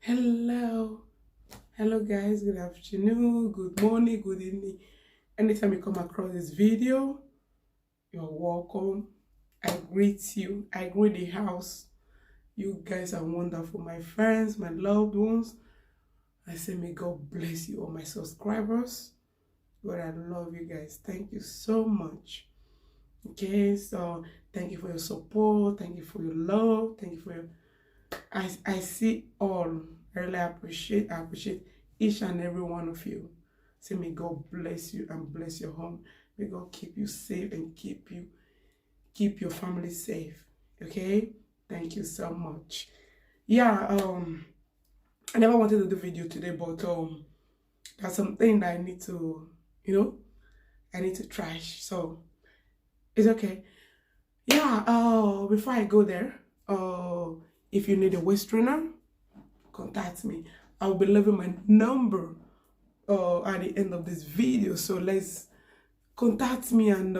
Hello, hello guys, good afternoon, good morning, good evening. Anytime you come across this video, you're welcome. I greet you. I greet the house. You guys are wonderful, my friends, my loved ones. I say may God bless you, all my subscribers. God, I love you guys. Thank you so much. Okay, so thank you for your support. Thank you for your love. Thank you for your I see all. I really appreciate each and every one of you. Say may God bless you and bless your home. May God keep you safe and keep your family safe. Okay? Thank you so much. Yeah, I never wanted to do video today, but there's something that I need to, I need to trash. So it's okay. Yeah, before I go there, if you need a waist trainer, contact me. I'll be leaving my number at the end of this video, so let's contact me and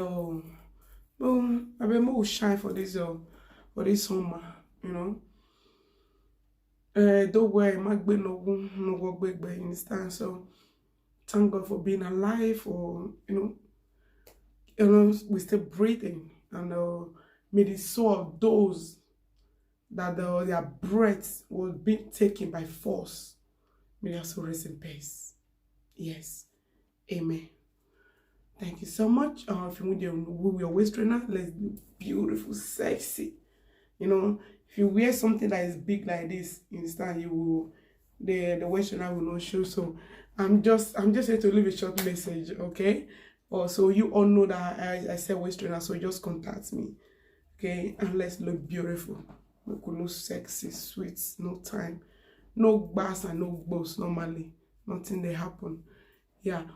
boom, I be more shine for this summer, don't worry, my baby no work big, you understand? So thank God for being alive, or we're still breathing, and may the soul of those that their breath was being taken by force, may their soul rest in peace. Yes, amen. Thank you so much. If you want your waist trainer, let's be beautiful, sexy. If you wear something that is big like this, you understand, you will the waist trainer will not show. So I'm just here to leave a short message, okay? So you all know that I said waist trainer, so just contact me, okay? And let's look beautiful. We could look sexy, sweet, no time, no bass and no boss. Normally, nothing they happen. Yeah,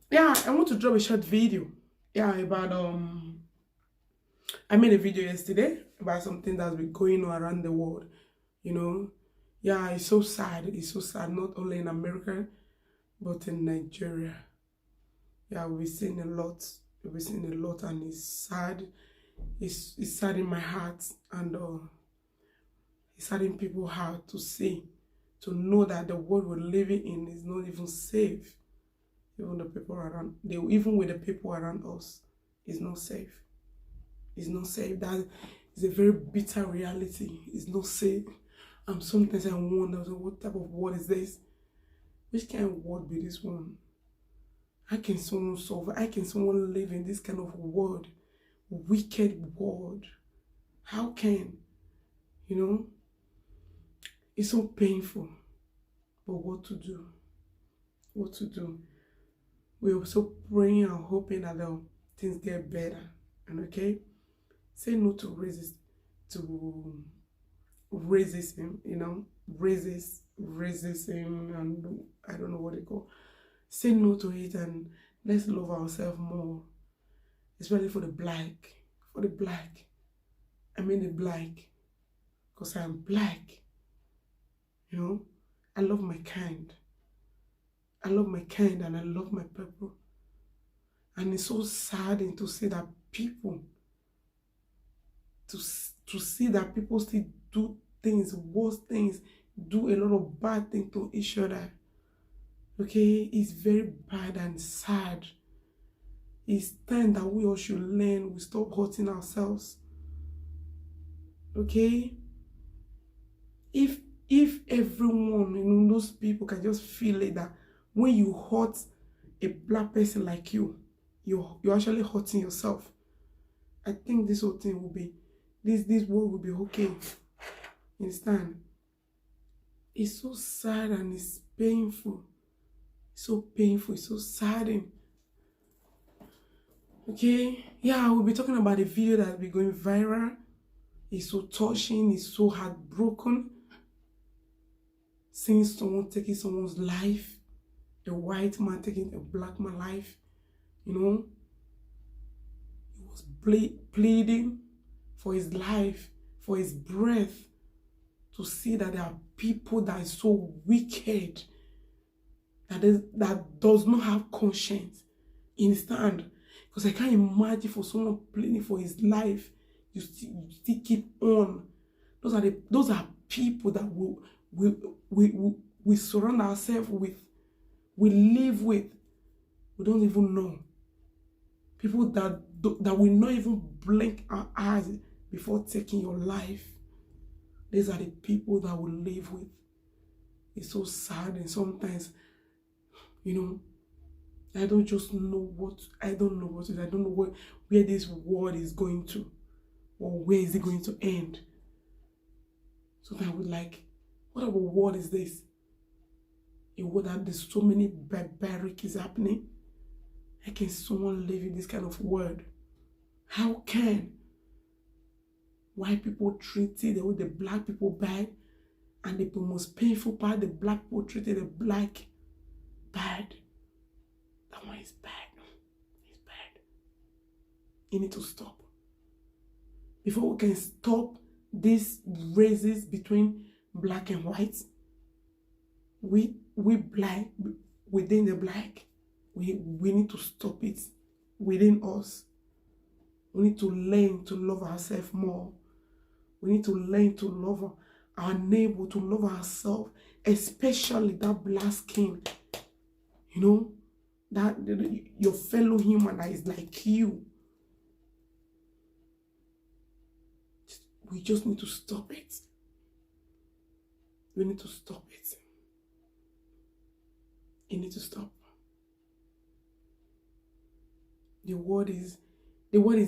I want to drop a short video. Yeah, about I made a video yesterday about something that's been going on around the world. Yeah, it's so sad. It's so sad, not only in America, but in Nigeria. Yeah, we've seen a lot. We've seen a lot, and it's sad. It's sad in my heart, and it's sad in people's heart to see, to know that the world we're living in is not even safe. Even the people around, even with the people around us, it's not safe. It's not safe. That is a very bitter reality. It's not safe. Sometimes I wonder, what type of world is this? Which kind of world be this one? How can someone survive? How can someone live in this kind of world? Wicked world. How can? It's so painful. But what to do? What to do? We're also praying and hoping that things get better. And okay? Say no to racism, racism, and I don't know what they call. Say no to it, and let's love ourselves more. Especially for the black. For the black. I mean the black. Because I'm black. I love my kind. I love my kind, and I love my people. And it's so saddening to see that people, to see that people still do things, worse things, do a lot of bad things to each other. Okay, it's very bad and sad. It's time that we all should learn. We stop hurting ourselves. Okay, if everyone, those people can just feel it, that when you hurt a black person like you're actually hurting yourself, I think this whole thing will be, this world will be okay. You understand? It's so sad and it's painful. It's so painful. It's so saddening. Okay? Yeah, we'll be talking about a video that will be going viral. It's so touching. It's so heartbroken. Seeing someone taking someone's life. A white man taking a black man's life. He was pleading for his life, for his breath, to see that there are people that are so wicked, that does not have conscience. You understand? Because I can't imagine for someone pleading for his life, you still keep on. Those are people that will we, we, we, we surround ourselves with, we live with, we don't even know. People that will not even blink our eyes before taking your life. These are the people that we live with. It's so sad, and sometimes, you know, I don't know what I don't know where this world is going to, or where is it going to end. So I would like, what about world is this? A world that there's so many barbaric is happening. How can someone live in this kind of world? How can white people treated the way the black people bad, and the most painful part, the black people treated the black bad? That one is bad. It's bad. You need to stop. Before we can stop these races between black and white, we black, within the black, we need to stop it within us. We need to learn to love ourselves more. We need to learn to love our neighbor, to love ourselves, especially that black skin. You know, that your fellow human that is like you. We just need to stop it. We need to stop it. You need to stop. The world is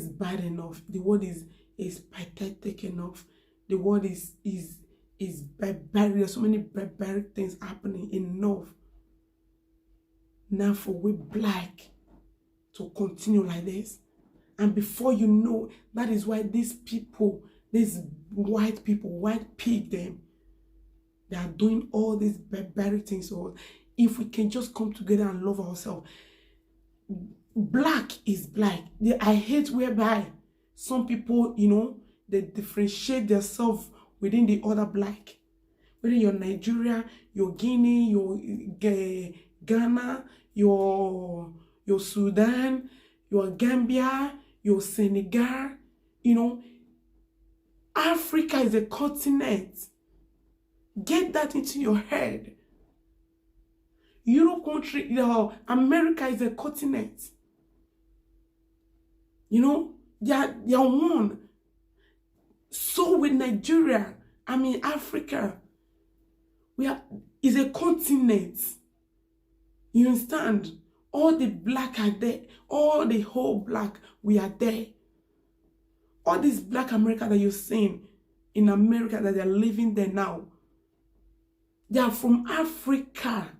bad enough. The world is pathetic enough. The world is barbaric. There's so many barbaric things happening enough. Now for we black to continue like this. And before you know, that is why these people, these white people, white pig them, they are doing all these barbaric things. So if we can just come together and love ourselves. Black is black. I hate whereby some people, you know, they differentiate themselves within the other black. Whether you're Nigeria, you're Guinea, you're Ghana, you're Sudan, you're Gambia, you're Senegal, you know, Africa is a continent. Get that into your head. Europe country, America is a continent. You know, they are one. So with Nigeria, Africa, is a continent. You understand? All the black are there. All the whole black, we are there. All this black America that you're seeing in America that they're living there now, they are from Africa.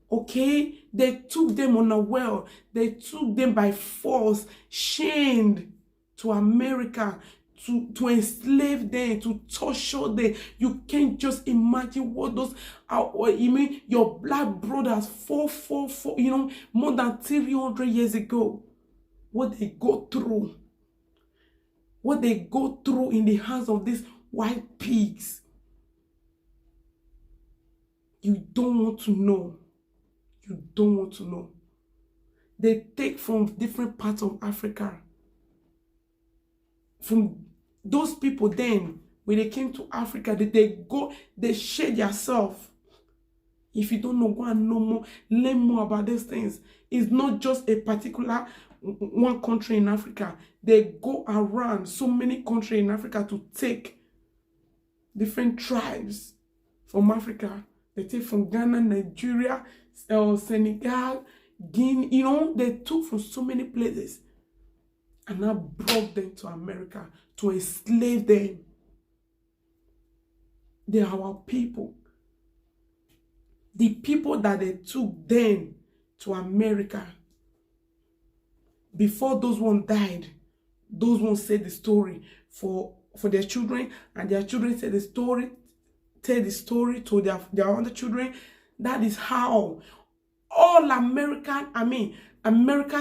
Okay? They took them unaware. They took them by force, chained to America, to enslave them, to torture them. You can't just imagine what those are. You mean your black brothers, 444, you know, more than 300 years ago, what they go through. What they go through in the hands of these white pigs. You don't want to know. You don't want to know. They take from different parts of Africa. From those people then, when they came to Africa, they shed themselves. If you don't know, go and know more, learn more about these things. It's not just a particular one country in Africa. They go around so many countries in Africa to take different tribes from Africa. They take from Ghana, Nigeria, Senegal, Guinea, you know, they took from so many places and now brought them to America to enslave them. They are our people. The people that they took then to America, before those ones died, those ones said the story for their children, and their children said the story, tell the story to their other children. That is how all America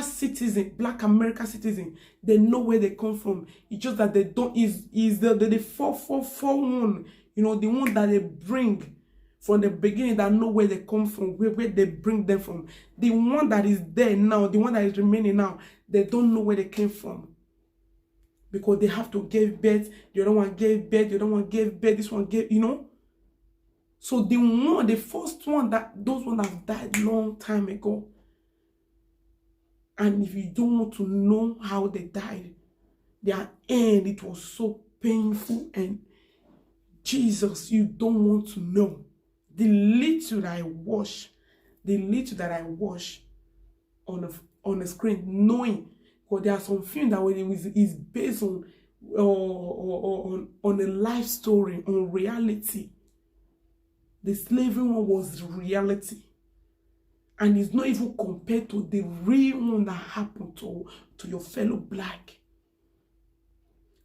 citizen, black America citizen, they know where they come from. It's just that they don't, is the 4441, you know, the one that they bring from the beginning, that know where they come from, where they bring them from. The one that is there now, the one that is remaining now, they don't know where they came from. Because they have to give birth, the other one gave birth, the other one gave birth, this one gave, you know. So the first one, those ones have died long time ago. And if you don't want to know how they died, their end, it was so painful, and Jesus, you don't want to know. The little that I watch on the screen, knowing, because there are some films that is based on a life story, on reality. The slavery one was reality, and it's not even compared to the real one that happened to your fellow black.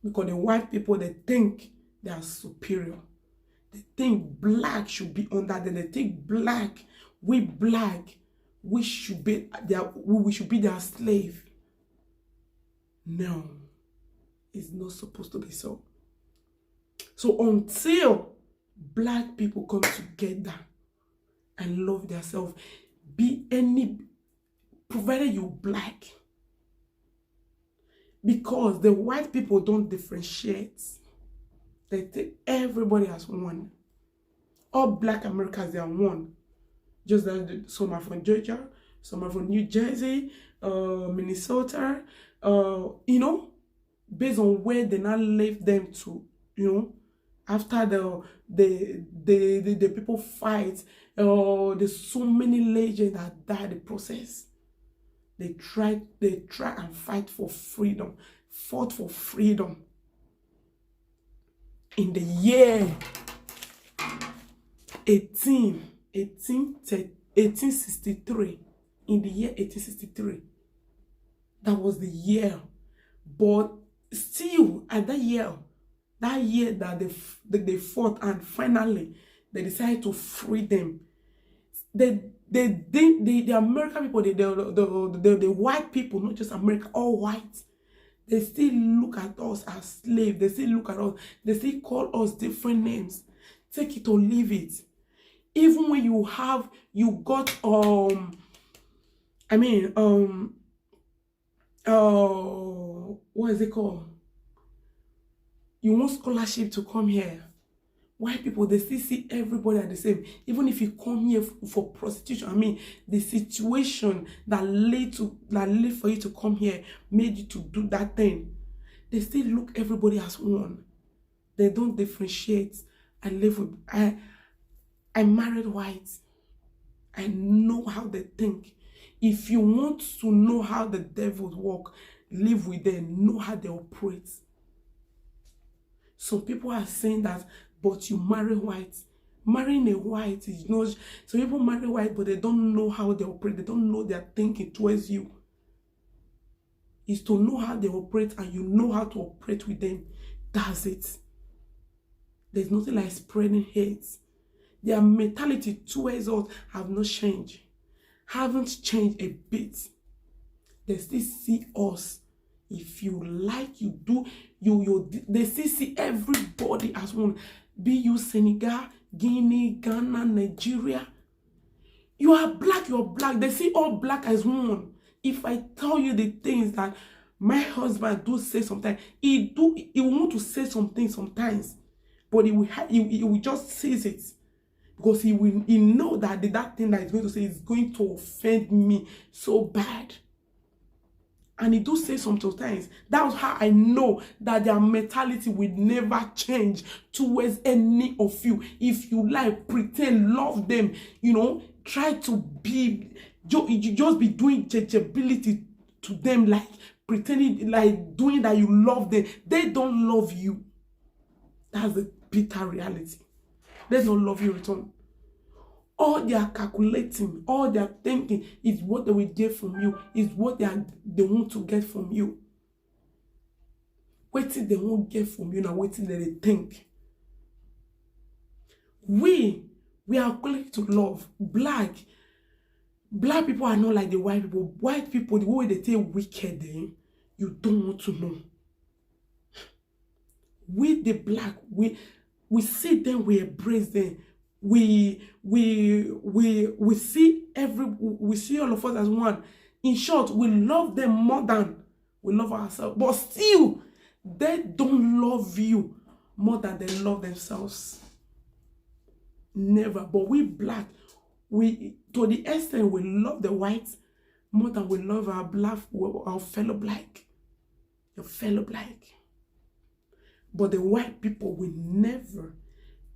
Because the white people, they think they are superior. They think black should be under them. They think we should be their slave. No, it's not supposed to be so. So until black people come together and love themselves, provided you black, because the white people don't differentiate. They take everybody as one. All black Americans, they are one. Just that some are from Georgia, some are from New Jersey, Minnesota, based on where they now left them to, after the people fight, there's so many legends that died in the process. They try and fight for freedom, fought for freedom. In the year 1863, in the year 1863, that was the year. But still, at that year that they fought, and finally they decided to free them. The American people, the white people, not just America, all white, they still look at us as slaves. They still look at us. They still call us different names. Take it or leave it. Even when you got what is it called? You want scholarship to come here. White people, they still see everybody as the same. Even if you come here for prostitution, the situation that led for you to come here made you to do that thing. They still look everybody as one. They don't differentiate. I married white. I know how they think. If you want to know how the devils work, live with them, know how they operate. Some people are saying that, but you marry white. Marrying a white is not. So people marry white, but they don't know how they operate. They don't know their thinking towards you. Is to know how they operate, and you know how to operate with them. That's it. There's nothing like spreading hate. Their mentality towards us have not changed. Haven't changed a bit. They still see us. If you like, you do. They still see everybody as one. Be you Senegal, Guinea, Ghana, Nigeria. You are black, you're black. They see all black as one. If I tell you the things that my husband do say sometimes, he want to say something sometimes, but he will just say it. Because he know that that thing that he's going to say is going to offend me so bad. And he do say sometimes. That's how I know that their mentality will never change towards any of you. If you like, pretend, love them, try to be, just be doing judgeability to them, like pretending, like doing that you love them. They don't love you. That's the bitter reality. They don't love you return. All they are calculating, all they are thinking is what they will get from you, is what they want to get from you. Wait till they won't get from you now, wait till they think. We are calling to love. Black people are not like the white people. White people, the way they say wicked, you don't want to know. We the black, we see them, we embrace them. We see all of us as one. In short, we love them more than we love ourselves. But still, they don't love you more than they love themselves. Never. But we black, we to the extent we love the whites more than we love our black, our fellow black, your fellow black. But the white people will never,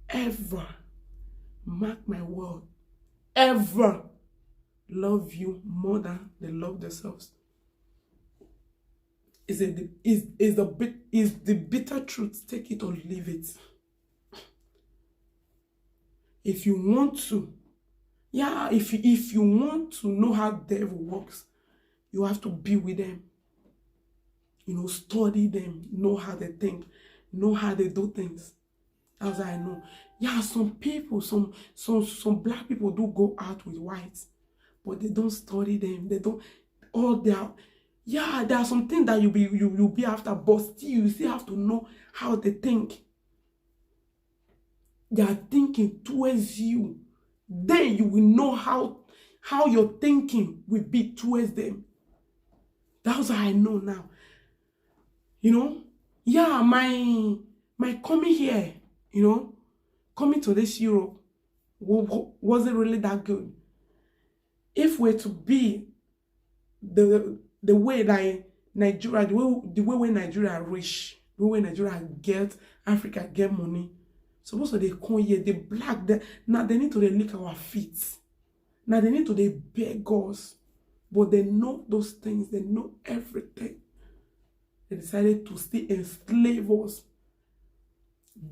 ever, mark my word, ever love you more than they love themselves. Is the bitter truth. Take it or leave it. If you want to, yeah, if you want to know how devil works, you have to be with them. You know, study them, know how they think, know how they do things. As I know, yeah, some people, some black people do go out with whites, but they don't study them. They don't. All their, yeah, there are some things that you'll be after, but still you still have to know how they think. They are thinking towards you. Then you will know how your thinking will be towards them. That's how I know now. You know, yeah, my coming here, you know, coming to this Europe wasn't really that good. If we're to be the way that Nigeria, the way when Nigeria rich, the way Nigeria get, Africa get money, suppose they come here, they black, now they need to lick our feet. Now they need to beg us. But they know those things, they know everything. They decided to still enslave us,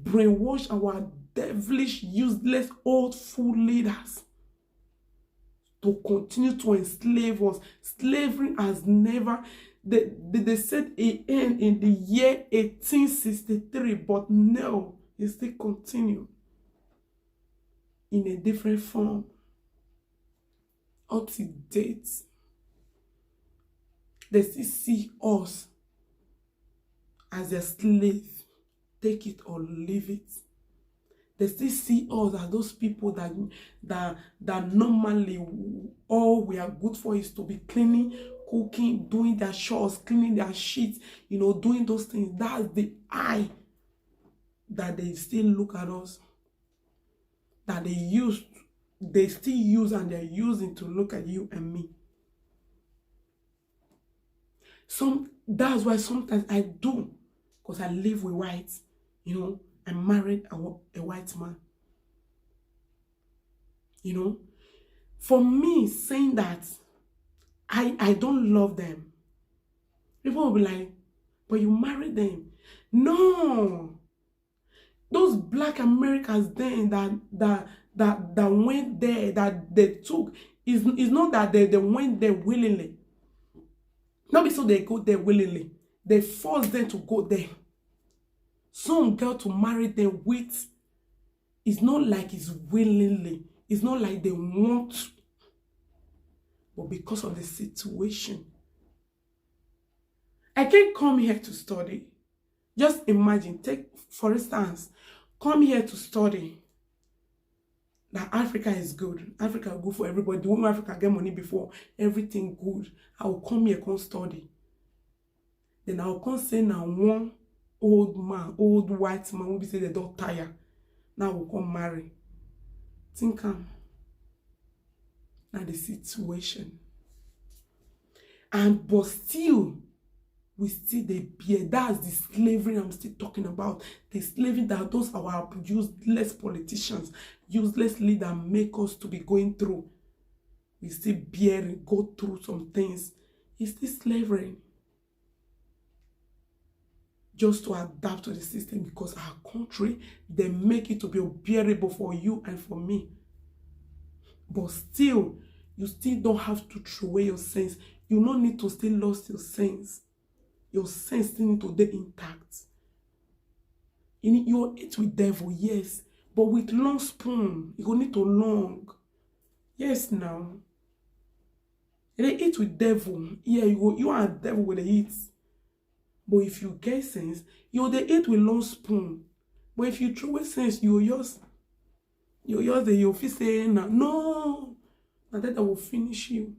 brainwash our devilish, useless, old fool leaders to continue to enslave us. Slavery has never, they said it end in the year 1863, but no, it still continued in a different form up to date. They still see us as a slave. Take it or leave it. They still see us as those people that normally all we are good for is to be cleaning, cooking, doing their chores, cleaning their sheets, you know, doing those things. That's the eye that they still look at us. That they still use and they're using to look at you and me. That's why sometimes I do, because I live with whites, you know, I married a white man. You know, for me, saying that I don't love them, people will be like, but you married them. No, those black Americans then that went there, that they took, is not that they went there willingly. Not because they go there willingly. They forced them to go there. Some girl to marry them with, it's not like it's willingly. It's not like they want to. But because of the situation. I can't come here to study. Just imagine, take, for instance, come here to study that Africa is good. Africa is good for everybody. The woman Africa get money before, everything good. I will come here, come study. Then I will come say now one old man, old white man will be say they don't tire. Now we'll come marry. Think now the situation. And but still, we still the bear. That's the slavery I'm still talking about. The slavery that those our useless politicians, useless leaders make us to be going through. We still bear and go through some things. It's still slavery. Just to adapt to the system, because our country, they make it to be unbearable for you and for me. But still, you still don't have to throw away your sense. You don't need to still lose your sense. Your sense still need to be intact. You eat with devil, yes, but with long spoon. You go need to long. Yes, now. They eat with devil. Yeah, you are a devil with the eat. But if you get sense, they eat with long spoon. But if you throw away sense, you'll feel saying, no, and that will finish you.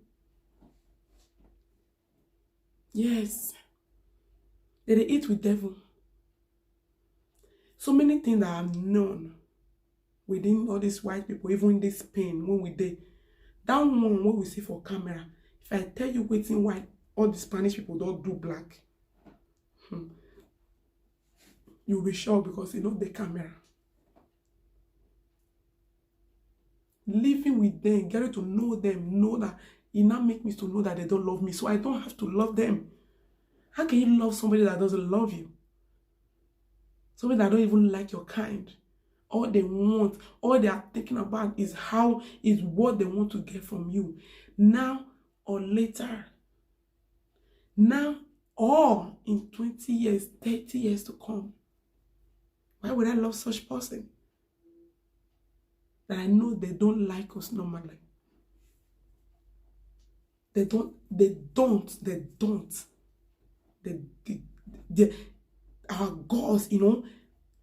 Yes. They eat with devil. So many things that I've known within all these white people, even in this Spain, when we did. That one, what we see for camera, if I tell you waiting white, all the Spanish people don't do black. You'll be shocked because you know the camera. Living with them, getting to know them, know that it now makes me to know that they don't love me. So I don't have to love them. How can you love somebody that doesn't love you? Somebody that don't even like your kind. All they want, all they are thinking about is what they want to get from you. Now or later. Now or in 20 years, 30 years to come. Why would I love such person? That I know they don't like us normally. They don't. Our gods, you know,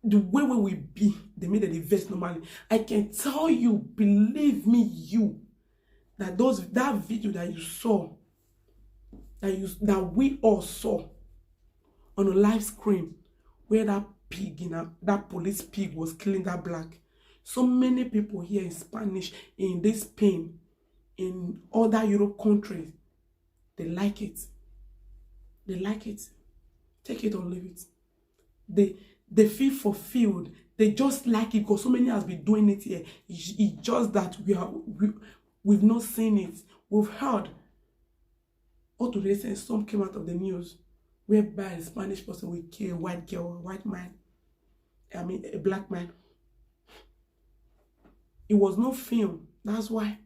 the way we be, they made the verse normally. I can tell you, believe me, that video that you saw, that we all saw on a live screen, where that police pig was killing that black. So many people here in Spanish, in this Spain, in other Europe countries, they like it. They like it. Take it or leave it. They feel fulfilled. They just like it because so many has been doing it here. It's just that we've not seen it. We've heard. All today, since some came out of the news, whereby a Spanish person will kill a white girl, a white man. I mean, a black man. It was no film. That's why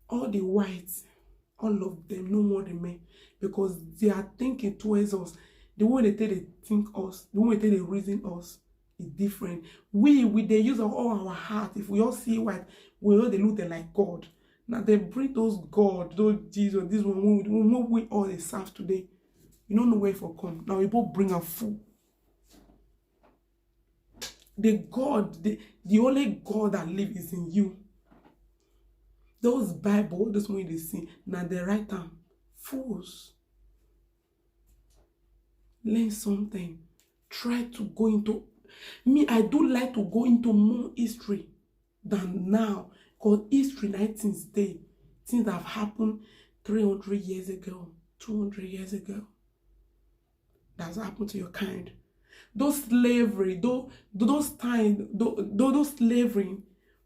all the whites, all of them, no more remain, because they are thinking towards us. The way they think us, the way they reason us is different. We with the use of all our heart, if we all see white, we all they look like God. Now they bring those God, those Jesus, this one we all they serve today. You don't know where for come. Now we both bring a fool. The God, the only God that lives is in you. Those Bible, this one they see, now they write them. Fools. Learn something. Try to go into... Me, I do like to go into more history than now. Because history, things day. Things that have happened 300 years ago, 200 years ago. That's happened to your kind. Those slavery, those slavery,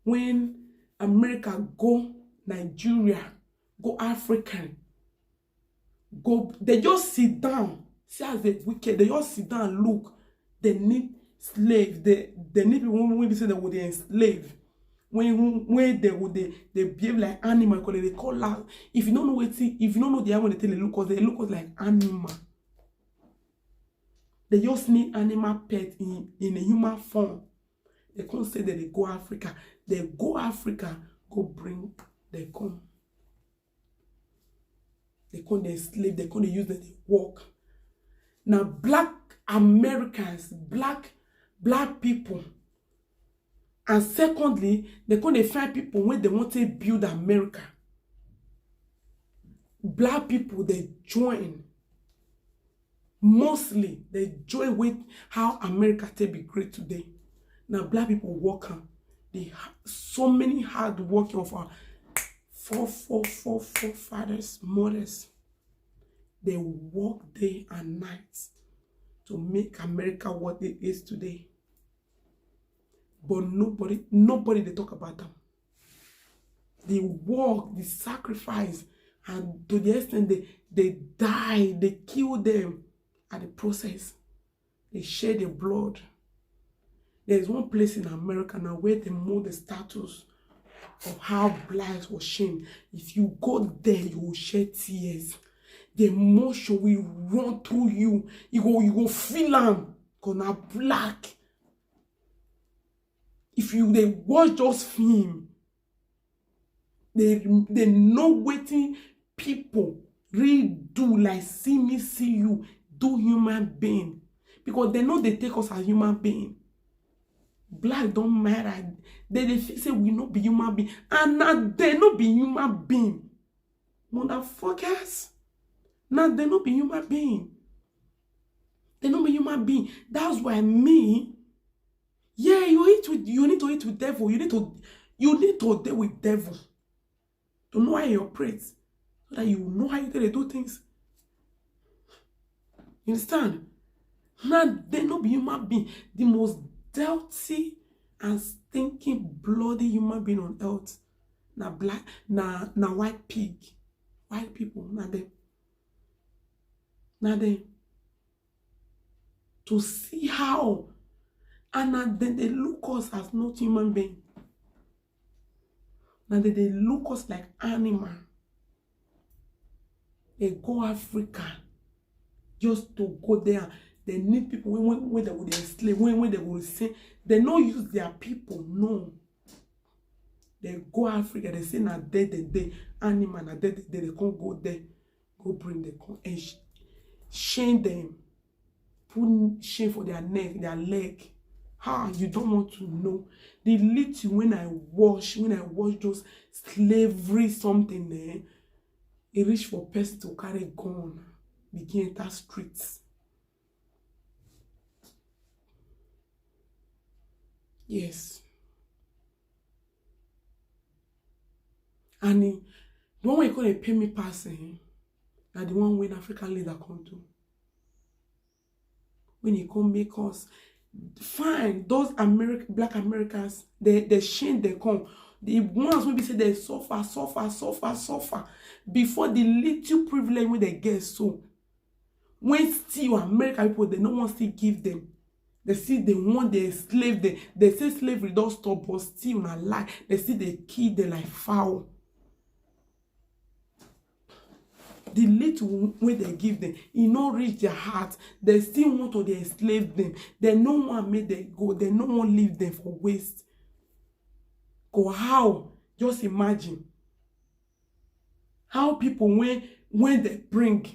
when America go Nigeria, go African, go, they just sit down. See as they wicked, they just sit down and look. They need slave. They need people when we say they would enslave. When they behave like animal, because they call out. If you don't know what, if you don't know the animal, they look like animal. They just need animal pet in a human form. They can't say that they go Africa. They go Africa, go bring, they come. They can't enslave, they can't use them, they work. Now, black Americans, black people, and secondly, they can't find people when they want to build America. Black people, they join. Mostly, they join with how America can be great today. Now, black people work on. They have so many hard working of our forefathers, mothers. They work day and night to make America what it is today. But nobody they talk about them. They work, they sacrifice, and to the extent they die, they kill them. At the process, they shed their blood. There's one place in America now where they mold the status of how blacks were shamed. If you go there, you will shed tears. The emotion will run through you. You go feel them. Because now black. If they watch those films, they know what people really do, like see me, see you. Do human being, because they know they take us as human being. Black don't matter. They say we not be human being, and now they not be human being. Motherfuckers, now they not be human being. They not be human being. That's why me, yeah, you need to eat with devil. You need to deal with devil to know how he operates, so that you know how they do things. You understand? Now they not be human being, the most dirty and stinking bloody human being on earth. Now black, now white pig, white people, now them. To see how, and then they look us as not human being. Now they look us like animal. They go Africa just to go there. They need people when they would enslave, when they would say, they don't use their people, no. They go Africa, they say na they animal, na they can't go there, go bring the and shame them, put shame for their neck, their leg. You don't want to know. The little when I watch those slavery something there, it reach for person to carry gun, begin enter streets. Yes. And the one way you call a pay me passing, that the one when African leader come to. When he come make us fine, those black Americans, they shame they come. The ones when we say they suffer before the little privilege when they get so. When still American people, they no one still give them. They see they want they enslave them. They say slavery don't stop, but still not lie. They see they kill them like fowl. The little when they give them, it not reach their heart. They still want to enslave them. They no one make them go. They no one leave them for waste. Go how? Just imagine how people when they bring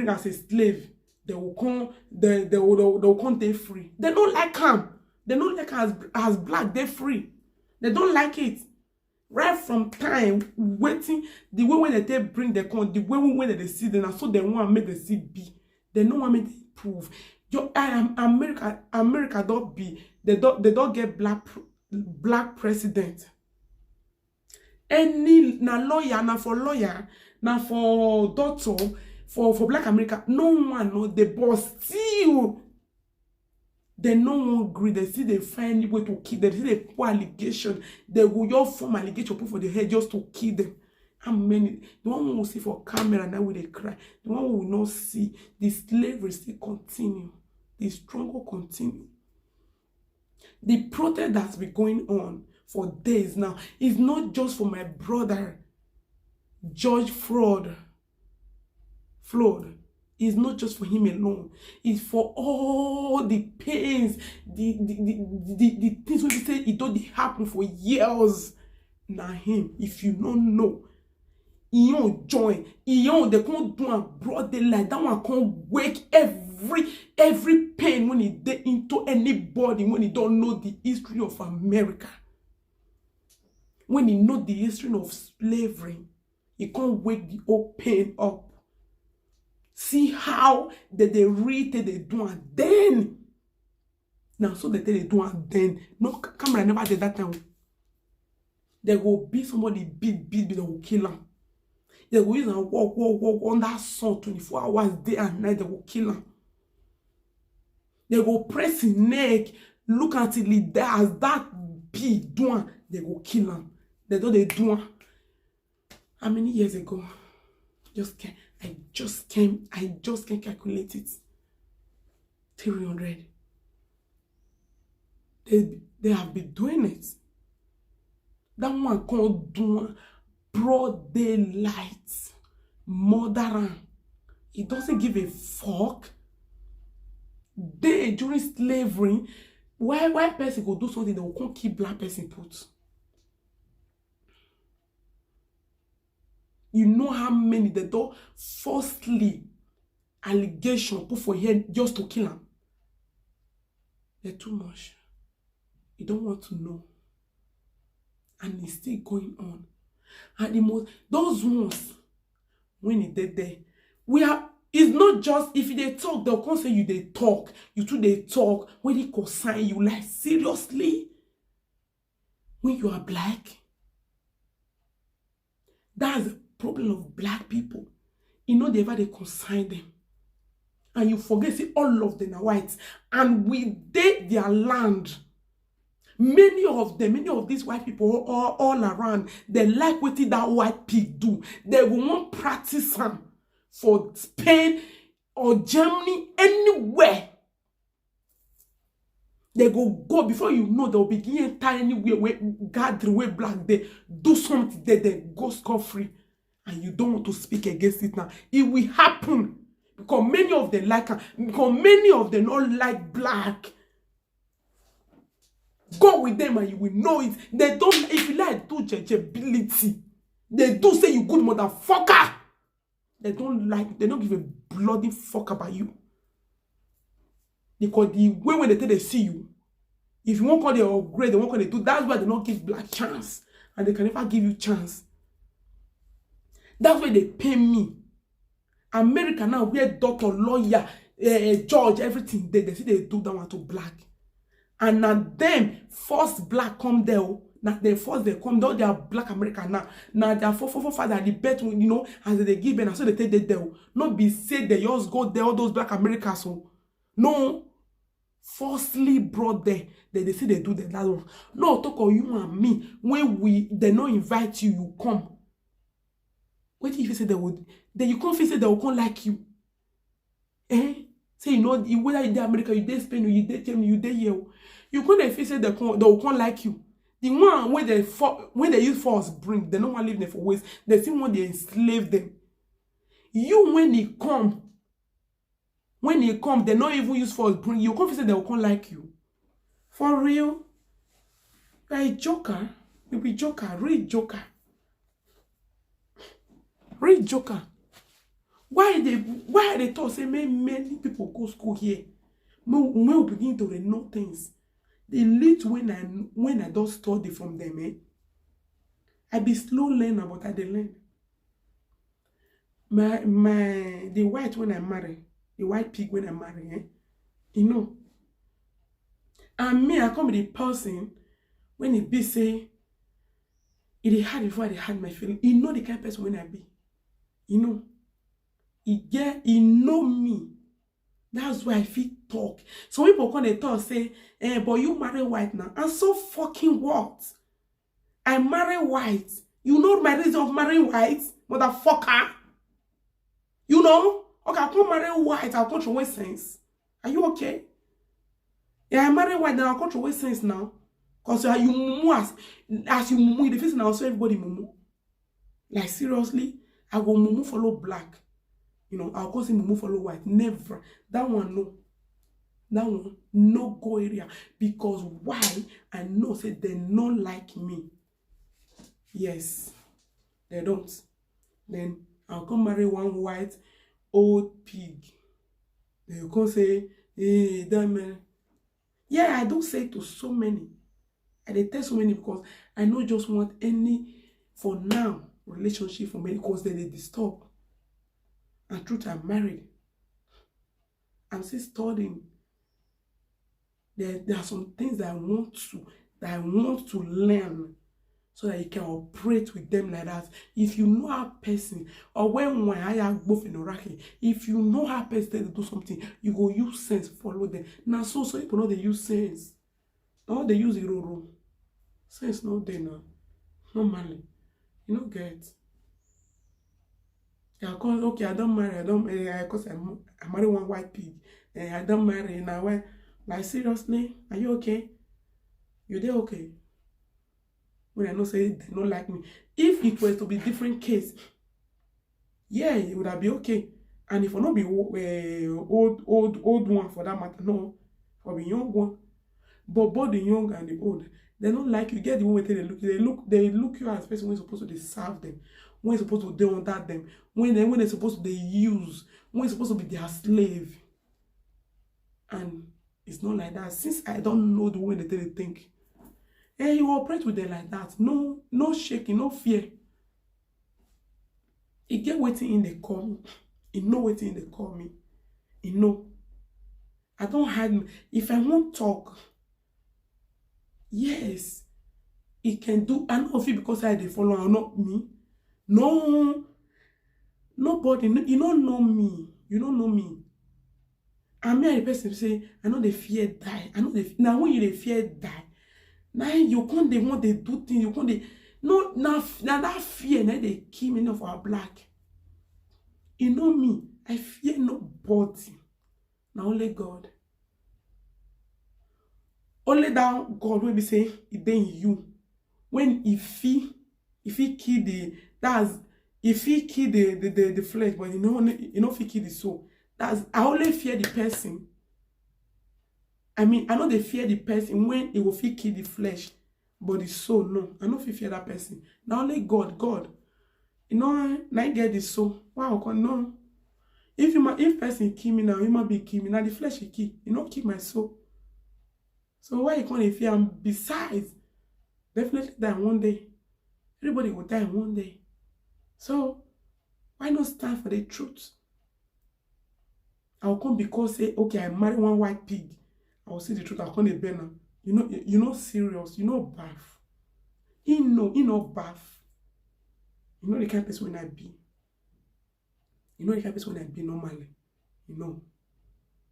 as a slave, they will come. They will come. They free. They don't like them. They don't like as black. They free. They don't like it. Right from time waiting, the way when they bring the con, the way when they see them, and so they want to make the seed be. They don't want to make it improve. America don't be. They don't get black president. Any na lawyer, na for lawyer, na for doctor, for black America, no one know the boss still. They no one agree. They see they find a way to kill them. They see they put allegation. They will just form allegation put for the head just to kill them. How many? The one who will see for camera now will they cry. The one who will not see the slavery still continue. The struggle continue. The protest that's been going on for days now is not just for my brother George Floyd. It's not just for him alone. It's for all the pains, the things we say it don't happen for years. Now him, if you don't know, he don't join. They can't do a broad daylight. That one can't wake every pain when he get into anybody when he don't know the history of America. When he know the history of slavery, he can't wake the whole pain up. See how they read they do and then. Now so they do and then. No camera never did that time. They will beat somebody, beat, they will kill them. They will use and walk on that sun 24 hours, day and night, they will kill them. They will press his neck, look until he dies, that beat doing, they will kill him. They do. How many years ago? I just can't calculate it. 300. They have been doing it. That one can't do broad daylight. Murderer. It doesn't give a fuck. During slavery, why person go do something they will come keep black person put? You know how many they do falsely allegation put for here just to kill them. They're too much. You don't want to know. And it's still going on. And those ones, when it did there, it's not just if they talk, they'll come say you they talk. You too they talk. When they consign you, like seriously? when you are black. That's the problem of black people. You know, they ever they consign them. And you forget, see, all of them are white. And we date their land. Many of them, many of these white people all around, they like what that white pig do. They will want practice them for Spain or Germany, anywhere. They go before you know they'll begin enter anywhere where gather where black they do something there, they go scot-free. And you don't want to speak against it now. It will happen. Because many of them like because many of them don't like black. Go with them and you will know it. They don't, if you like do judgeability, they do say you good motherfucker. They don't like, they don't give a bloody fuck about you. Because the way when they see you, if you won't call they upgrade, they won't call they do, that's why they don't give black chance. And they can never give you chance. That's why they pay me. America now, where doctor, lawyer, judge, everything, they see they do that one to black. And now them first black come there. Now they first they come down, they are black American now. Now they are four father the bet, you know, as they give and so they take the there. Not be said they just go there, all those black Americans. So no, firstly brought there. They say they do that. No, talk of you and me. When they not invite you, you come. What if you say they would? Then you can't say they will come like you. Eh? Say, you know, whether you dey America, you dey Spain, or you dey Germany, you dey here. You can't say they will come like you. The one when they use force bring, they don't want to leave them for waste. They still want to enslave them. You when they come, they not even use force bring. You can't say they will come like you. For real, you're a joker. You be joker, real joker. Real joker. Why they thought say many people go school here? When we begin to know things, they lead when I don't study from them. I be slow learner, but I dey learn. The white when I marry, the white pig when I marry, you know. And me, I come the person when it be say it hard before I had my feeling. You know the kind of person when I be, you know. He know me. That's why I feel talk. So people come and talk say, but you marry white now. And so fucking what? I marry white. You know my reason of marrying white? Motherfucker. You know? Okay, I can't marry white. I'll control what sense. Are you okay? Yeah, I marry white, then I'll control what sense now. Because you mumu as you mumu, the face now so everybody mumu. Like seriously, I go mumu follow black. You know, I'll call him mumu follow white. Never. That one, no. That one, no go area. Because why? I know, say, they don't like me. Yes. They don't. Then, I'll come marry one white old pig. They come say, hey, that man. Yeah, I don't say it to so many. I dey tell so many because I don't just want any, for now, relationship for me because they disturb. And truth, I'm married. I'm still studying. There are some things that I want to learn so that you can operate with them like that. If you know how person, or when I have both in Iraqi, if you know how person to do something, you go use sense, follow them. Now so people know they use sense. Now they use rule. Sense no they now. Normally. You know get. Yeah, cause okay, I don't marry. Cause I marry one white pig. I don't marry now. When like seriously, are you okay? You there okay? When I know say they don't like me. If it were to be different case, yeah, it would have been okay. And if I not be old one for that matter, no, for be young one. But both the young and the old, they don't like you. Get the way they look you as a person when you're supposed to serve them. When you're supposed to do under them, when they're supposed to use, when you're supposed to be their slave. And it's not like that. Since I don't know the way they think, you operate with them like that. No shaking, no fear. You get waiting in the call me. You know waiting in the call me. You know. I don't hide me. If I won't talk, yes. He can do, and not of it because I they follow or not me. No, nobody. You don't know me. You don't know me. I mean, the person say, I know they fear die. I know they now when you they fear die. Now you can't they want they do things. You can't they no now that fear. Now they kill many of our black. You know me. I fear nobody. Now only God. Only that God will be saying it then you. When if he kill the that's if he kill the flesh, but you know if he kill the soul. That's I only fear the person. I mean, I know they fear the person when it will fit kill the flesh, but the soul, no. I don't fear that person. Now only God. You know, I get the soul. Wow, no. If person kill me now, you might be kill me. Now the flesh he kill. You not kill my soul. So why you can't fear? And besides, definitely die one day. Everybody will die one day. So why not stand for the truth? I'll come because say, okay, I marry one white pig. I will see the truth. I'll come the banner. You know serious. You know bath. You know bath. You know the kind of person when I be. You know the kind of person when I be normally. You know.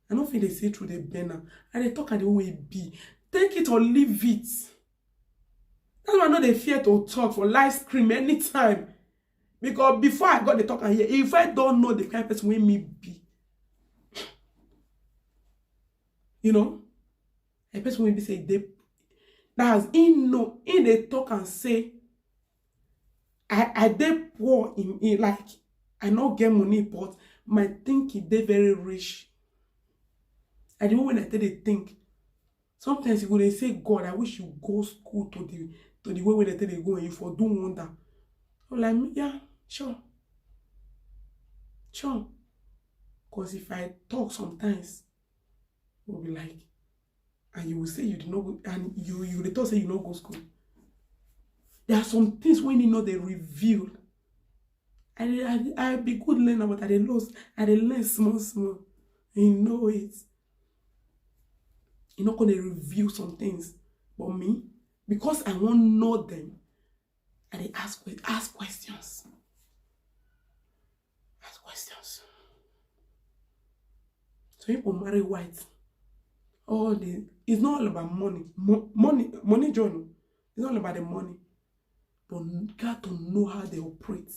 I don't think they say through the banner. And they talk at the way it be. Take it or leave it. That's why I know they fear to talk for live stream anytime. Because before I got the talk and here, if I don't know the kind of person when me be, you know, a person will be say they that's in they talk and say I they poor in like I not get money, but my thinking they very rich. And even when I tell they think, sometimes when they say God, I wish you go school to the way where they tell they go and you for do wonder. I'm like, yeah, sure. Because if I talk sometimes, will be like, and you will say you did not go, and you will talk say you not go school. There are some things when you know they reveal. I be good learner, but I learn small. You know it. You're not gonna reveal some things. But me, because I won't know them, and they ask questions. Ask questions. So people marry white. It's not all about money. Money journal. It's not all about the money. But you got to know how they operate.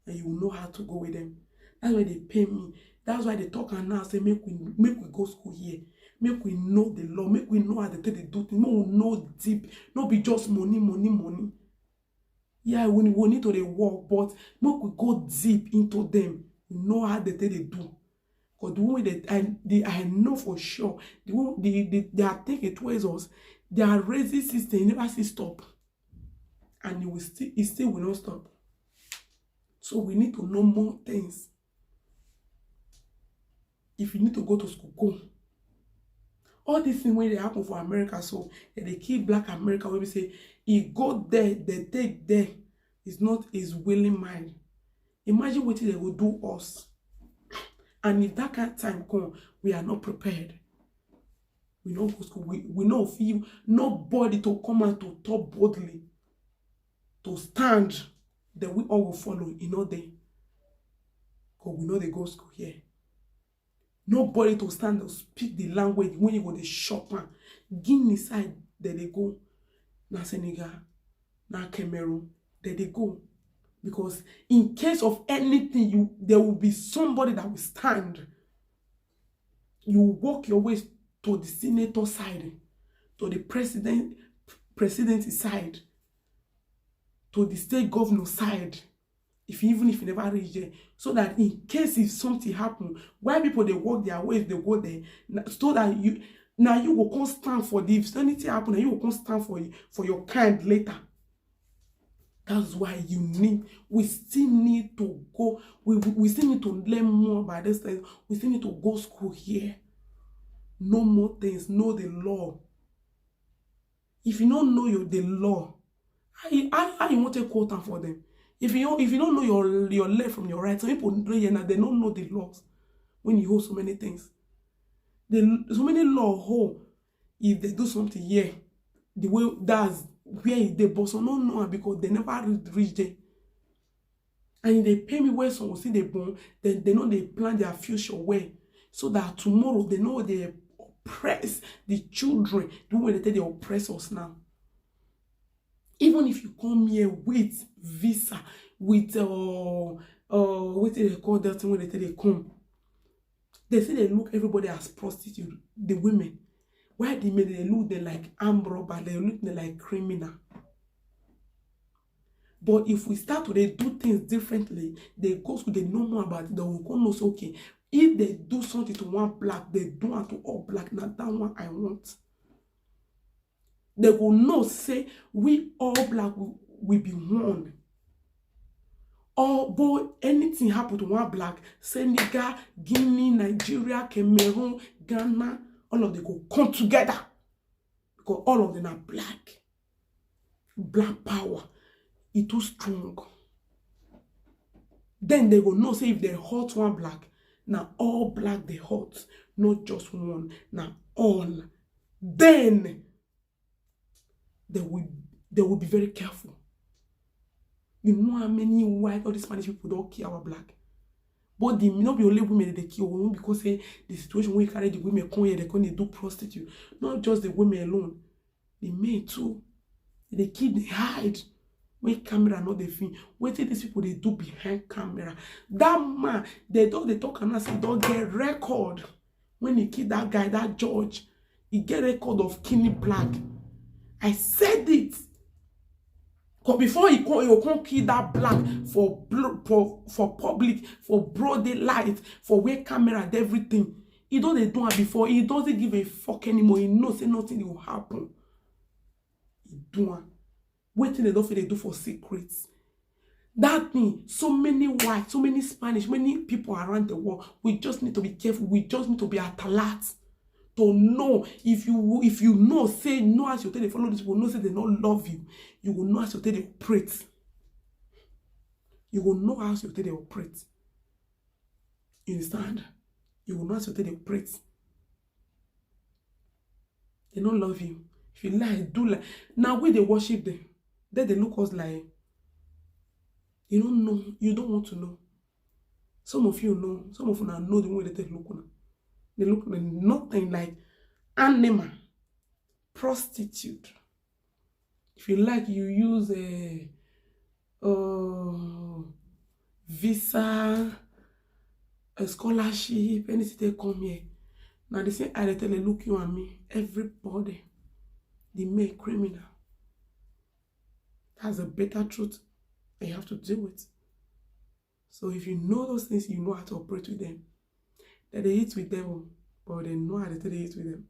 And you will know how to go with them. That's why they pay me. That's why they talk and now say, make we go school here. Make we know the law. Make we know how they do things. Make we know deep. Not be just money. Yeah, we need to work, but make we go deep into them. Know how they do. Because the way I know for sure, the way they are taking towards us, their raising system never see stop. And it still will not stop. So we need to know more things. If you need to go to school, go. All these things when they happen for America, so they kill black America, when we say, he go there, they take there, it's not his willing mind. Imagine what they will do us. And if that kind of time come, we are not prepared. We don't go to school. We don't feel nobody to come out to talk boldly, to stand, then we all will follow, they. Because we know they go to school here. Nobody to stand and speak the language when you go to shop. Guinea side, there they go. Now Senegal, now Cameroon, there they go. Because in case of anything, there will be somebody that will stand. You walk your way to the senator side, to the presidency side, to the state governor side, even if you never reach there, so that in case if something happen, why people they walk their way, they go there, so that you will come stand for the, if anything happen, you will come stand for your kind later. That's why we still need to go, we still need to learn more about this thing. We still need to go school here. Know more things, know the law. If you don't know the law, how you want to quote for them? If you don't know your left from your right, some people they don't know the laws when you hold so many things. So many laws hold if they do something here, the way that's where they but some no know because they never reach there. And if they pay me where some will see they born, then they know they plan their future well. So that tomorrow they know they oppress the children, the way they oppress us now. Even if you come here with visa, with what they call that thing when they say they come, they say they look everybody as prostitute, the women. Why the men they look they like armed robber, they look they like criminal. But if we start to they do things differently, they go to they know more about it, they will go know okay. If they do something to one black, they do it to all black. Now that one I want. They will know say we all black will be one. Or but anything happen to one black, Senegal, Guinea, Nigeria, Cameroon, Ghana, all of them go come together. Because all of them are black. Black power. It's too strong. Then they will know say if they hurt one black, now all black they hurt, not just one, now all. Then they will be very careful. You know how many white, all these Spanish people don't kill our black. But the not be only women they kill women because say the situation where you carry the women come here, they can't do prostitute. Not just the women alone, the men too. They keep they hide. When camera not the film, what these people they do behind camera. That man, they talk and say don't get record. When he kill that guy, that judge, he get record of killing black. I said it. Because before he can't kill that black for public, for broad daylight, for where camera and everything. He don't they do it before. He doesn't give a fuck anymore. He knows say nothing will happen. He do it. Waiting they don't feel they do for secrets. That thing, so many white, so many Spanish, many people around the world. We just need to be careful. We just need to be at alert to know if you know, say no as you tell they follow these people, know say they don't love you. You will know as you tell they operate. You will know as you tell they operate. You understand? You will know as you tell they operate. They don't love you. If you lie, do lie. Now when they worship them, then they look us like you don't know, you don't want to know. Some of you know, some of you now know the way they look now. They look like nothing like animal, prostitute. If you like, you use a visa, a scholarship, anything they come here. Now they say I tell them, look you and me, everybody, they make criminal. That's a better truth that you have to deal with. So if you know those things, you know how to operate with them. That they eat with them, but they know how to eat with them.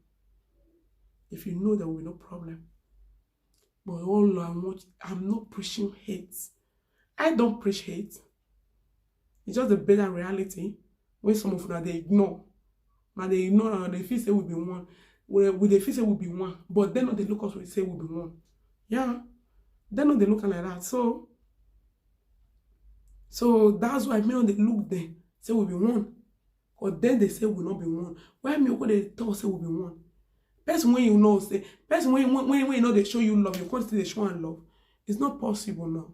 If you know, there will be no problem. But all I want, I'm not preaching hate. I don't preach hate. It's just a better reality when some of them they ignore. Now they ignore and they feel say will be one. With the feel say will be one, but then they look us will say will be one. Yeah. They're not they looking like that. So that's why I mean they look there, say will be one. Or then they say will not be one. Why me when they talk say will be one? Person when you know say, person when you know they show you love, you can't say they show and love. It's not possible now.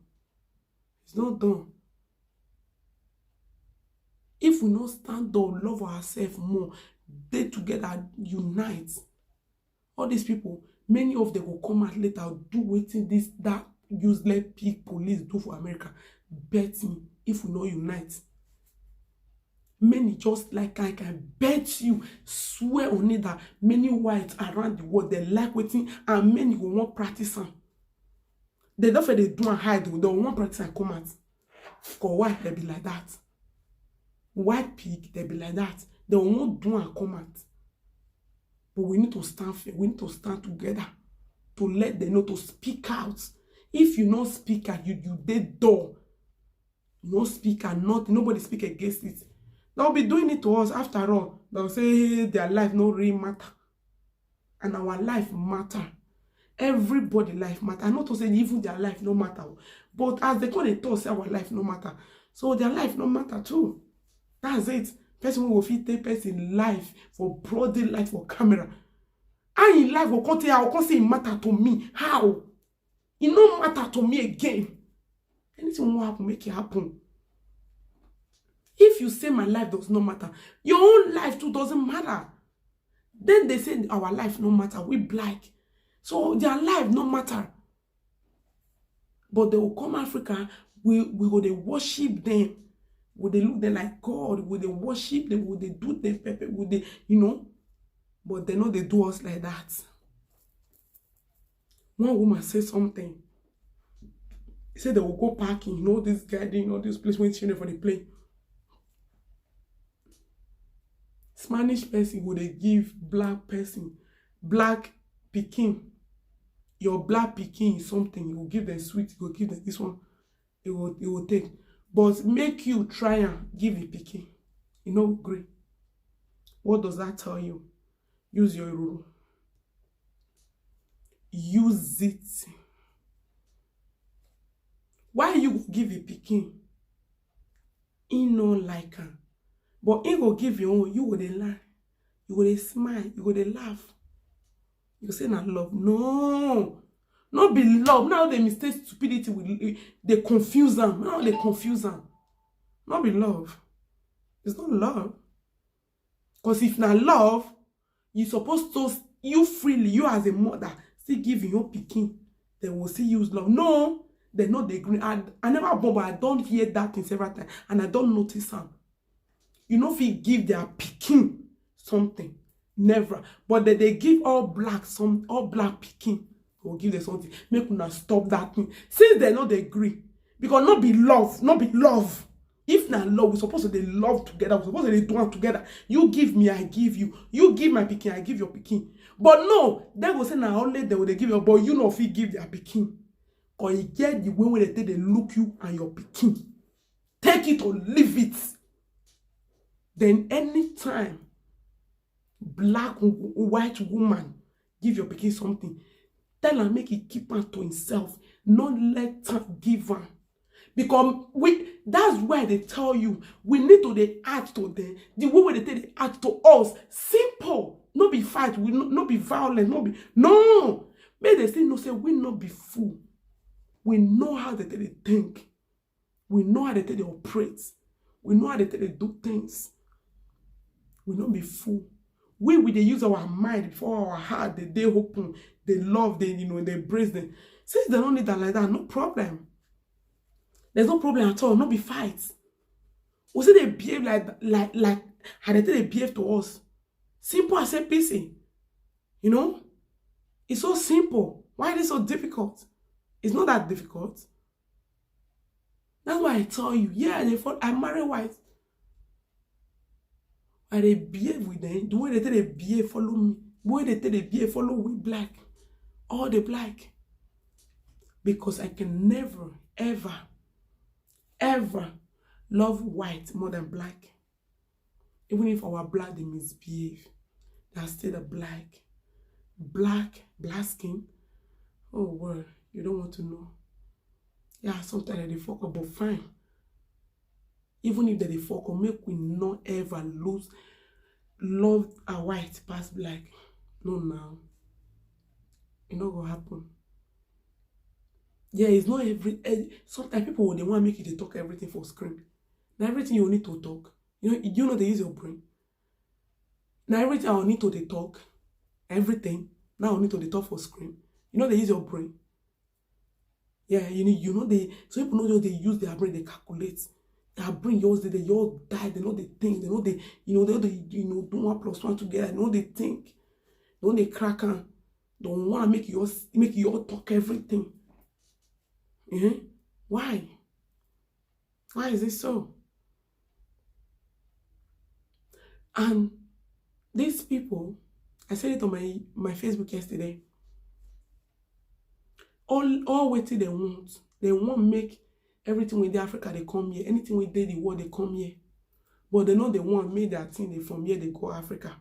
It's not done. If we not stand up, love ourselves more, they together unite. All these people, many of them will come out later, do waiting this, that useless police do for America. Bet me, if we not unite. Many just like I can bet you, swear on it that many whites around the world, they like waiting and many will want practice them. They don't feel they do and hide, they don't want practice and come out. For white, they be like that. White pig, they be like that. They won't do and come out. But we need to stand fair. We need to stand together to let them know to speak out. If you not speak out, you dead door. You don't speak out, nobody speak against it. They'll be doing it to us after all. They'll say their life no really matter. And our life matter. Everybody life matter. I'm not to say even their life no matter. But as they call it, say our life no matter. So their life no matter too. That's it. Person will fit take person life for broad light for camera. How in life will come I will come say it matter to me? How? It no matter to me again. Anything will happen, make it happen. If you say my life does not matter, your own life too doesn't matter. Then they say our life no matter. We black. So their life no matter. But they will come Africa, we go they worship them. Would they look them like God? Would they worship them? Would they do them pepper? Would they, But they know they do us like that. One woman said something. He said they will go parking, this garden, this place when children for the plane. Spanish person would they give black person, black Peking. Your black Peking is something. You will give them sweet, you will give them this one. It will take. But make you try and give a Peking. Great. What does that tell you? Use your rule. Use it. Why you give a Peking? He no like her. But he go give your own, you go dey lie. You go dey smile, you go dey laugh. You say not love. No. Not be love. Now they mistake stupidity with they confuse them. Now they confuse them. Not be love. It's not love. Because if not love, you supposed to you freely, you as a mother, still give your Peking. They will see use love. No, they know they agree. I never born, but I don't hear that in several times. And I don't notice them. You know if you give their Peking something. Never. But they give all black Peking. Will give them something. Make una stop that thing. Since they know they agree. Because not be love. Not be love. If not love, we're supposed to they love together. We're supposed to they do it together. You give me, I give you. You give my Peking, I give your Peking. But no, they go say now only they will give you, but you know if you give their Peking. Or you get the way when they look you and your Peking. Take it or leave it. Then anytime black white woman give your Peking something, tell her make it keep her to himself. Not let her give her. Because that's why they tell you we need to they act to them the way they act to us. Simple. Not be fight, we not be violent, no. May they still no say we not be fool. We know how they think. We know how they operate. We know how they do things. We not be fool. We they use our mind before our heart, they open, they love, they they embrace them. Since they don't need that like that, no problem. There's no problem at all, not be fights. We see they behave like how they behave to us. Simple as APC. It's so simple. Why is it so difficult? It's not that difficult. That's why I tell you, yeah, I marry white. And they behave with them. The way they behave, follow me. The way they behave, follow we black. All the black. Because I can never, ever love white more than black. Even if our black they misbehave, they are still the black. Black skin. Oh well, you don't want to know. Yeah, sometimes they fuck up, but fine. Even if they fuck up, make we not ever love a white past black. No, now. It's not gonna happen. Yeah, it's not sometimes people they want to make you they talk everything for screen. Now everything you need to talk. You know they use your brain. Now everything I need to they talk. Everything. Now I need to they talk for screen. They use your brain. Yeah, so people know they use their brain, they calculate. Their brain yours, they all die, they know they think, they know they do 1 + 1 together, they know they think, they know they crack on. Don't want to make you all talk everything. Why? Why is it so? And these people, I said it on my Facebook yesterday. All waiting they want make everything with Africa they come here. Anything with the world they come here. But they know they want make that thing they from here they go Africa.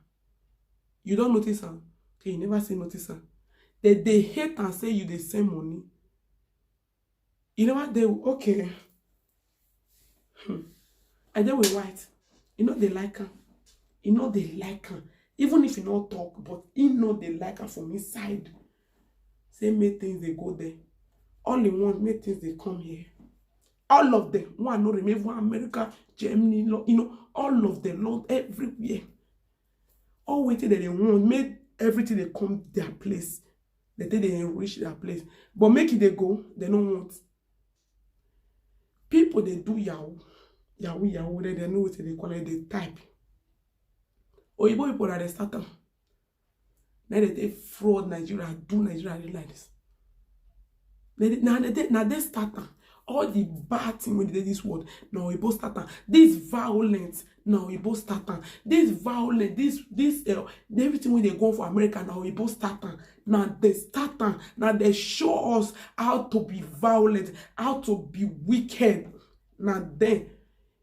You don't notice her. Okay, you never see notice her. They hate and say you the same money. You know what they okay. I deal with white. They like her. They like her. Even if you not talk, but he know they like her from inside. Say make things they go there. All they want, make things they come here. All of them. One no remain, one America, Germany, you know, all of them, Lord, everywhere. All waiting that they want, make everything they come their place. They think they enrich their place. But make it they go, they don't want. People they do Yahoo. Yahoo, they know what they call it, they type. Oyibo people that they start them. Now they fraud Nigeria, do Nigeria like this. Now they start them. All the bad thing when they did this word, now we both start. This violence, now we both start. This violence, this everything when they go for America, now we both start. Now they start. Now they show us how to be violent, how to be wicked. Now then,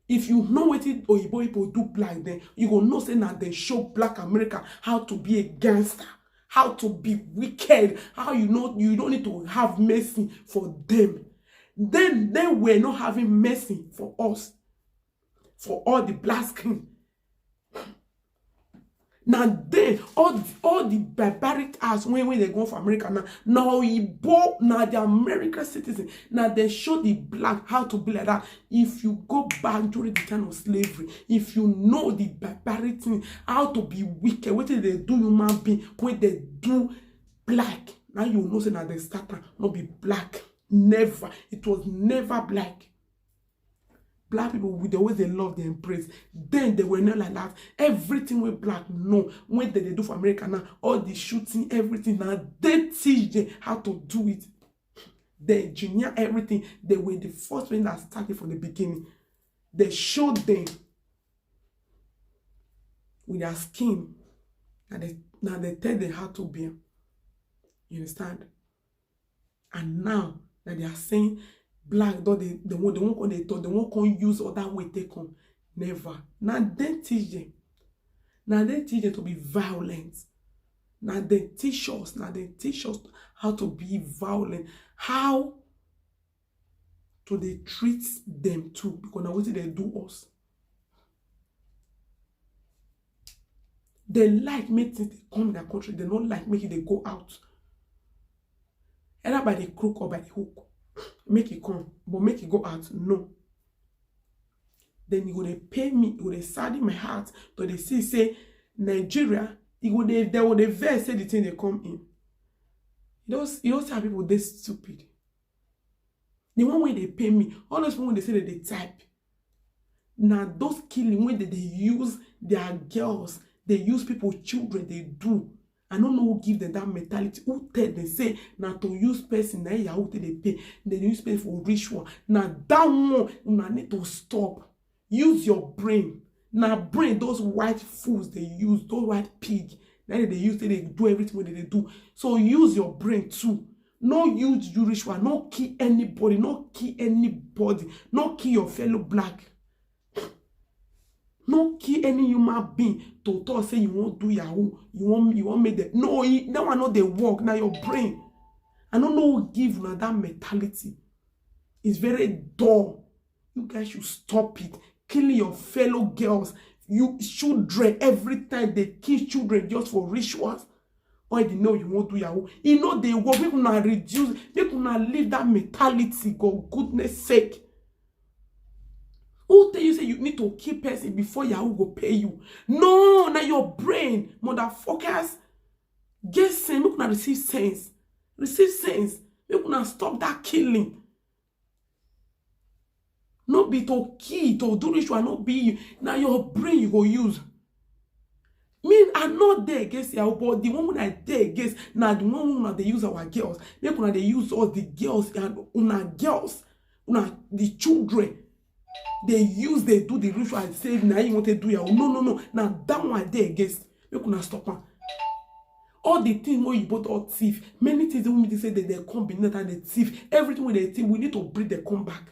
if you know what it Oyibo people do black, then you go know say now they show black America how to be a gangster, how to be wicked, how you know you don't need to have mercy for them. Then they were not having mercy for us, for all the black skin. Now they all the barbaric ass when they go for America now the American citizen now they show the black how to be like that. If you go back during the time of slavery, if you know the barbaric thing, how to be wicked, what did they do human being when they do black, now you know say that they start not be black. Never. It was never black. Black people, with the way they love, they embrace. Then they were not like that. Everything with black, no. When they do for America now, all the shooting, everything, now they teach them how to do it. They engineer everything. They were the first one that started from the beginning. They showed them with their skin. Now they tell them how to be. You understand? And now that they are saying black, though they won't use other way they come. Never. Now they teach them. Now they teach them to be violent. Now they teach us. Now they teach us how to be violent. How to they treat them too. Because now what they do us. They like making they come in their country. They don't like making they go out. Either by the crook or by the hook. Make it come, but make it go out. No. Then you gonna pay me, you gonna sadden my heart. To they see say Nigeria, they would verse say the thing they come in. You don't have people this stupid. The one way they pay me, all those people when they say that they type. Now those killing when they use their girls, they use people, children, they do. I don't know who give them that mentality. Who tell them say now to use person now Yahoo they pay. They use person for rich one. Now that one you need to stop. Use your brain. Now brain those white fools they use, those white pig. Now they use they do everything what they do. So use your brain too. No use Jewish one. No kill anybody. No kill anybody. No kill your fellow black. No kill any human being to talk say you won't do Yahoo. You won't make them. No, that one not the work. Now your brain. I don't know who give now that mentality. It's very dull. You guys should stop it. Killing your fellow girls. You children every time they kill children just for rituals. Or they know you won't do Yahoo. You know they work. People now reduce. People now leave that mentality. God goodness sake. Who tell you say you need to keep person before Yahoo go pay you? No, now your brain, motherfuckers. Get sense, make una receive sense. Receive sense. Make una stop that killing. Not be to kill, to do ritual, not be now your brain you go use. Me, I'm not there against Yahoo, but the one I there against now the one when they use our girls. Make una they use all the girls and una girls, una the children. They do the ritual and say now you want to do Yahoo. No. Now that one there against. You cannot stop one. All the things where you both all thief. Many things when they say that they combine and they thief. Everything when they thief, we need to bring the come back.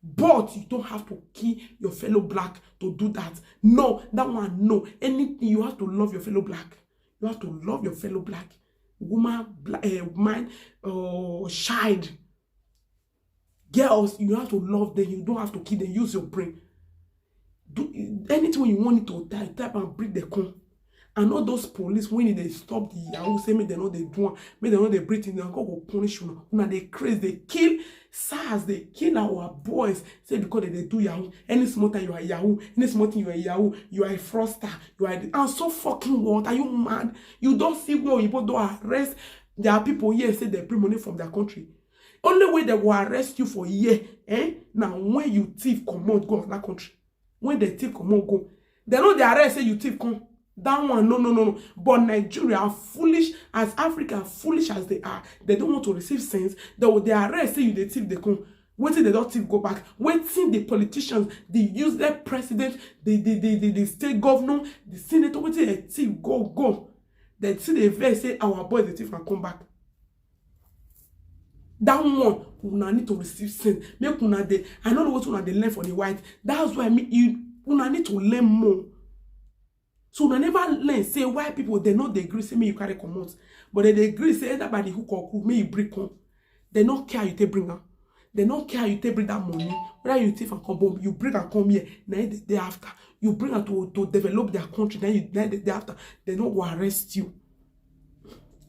But you don't have to kill your fellow black to do that. No, that one no. Anything you have to love your fellow black. You have to love your fellow black. Woman, man, child. Girls, you have to love them. You don't have to kill them. Use your brain. Do anything when you want it to type and break the con. And all those police, when they stop the Yahoo, say, me they know they do, me they know they breathe in, they go punish you. Now they crazy, they kill SARS, they kill our boys. Say because they do Yahoo. Any small time you are Yahoo, any small thing you are Yahoo, you are a fraudster, you are. And so fucking what? Are you mad? You don't see where people don't arrest. There are people here say they bring money from their country. Only way they will arrest you for a year, Now when you thief, come out, go to that country. When they thief, come out, go. They know they arrest, say you thief, come. That one, no. But Nigeria are foolish, as Africa foolish as they are. They don't want to receive sense. They will arrest, say you the thief, they come. Wait till they don't thief, go back. Wait till the politicians, the useless president, the state governor, the senator, wait till they thief, go. They see the verse say our boys the thief can come back. That one, una need to receive sense. Make una de. I don't know what una they learn for the white. That's why una need to learn more. So una never learn say white people they not they agree say me you carry come out, but they agree say everybody who cook me you bring come. They not care you take bring her. They not care you take bring that money. Whether you take and come home, you bring and come here. Now the day after you bring her to develop their country. Then the day after they don't go arrest you.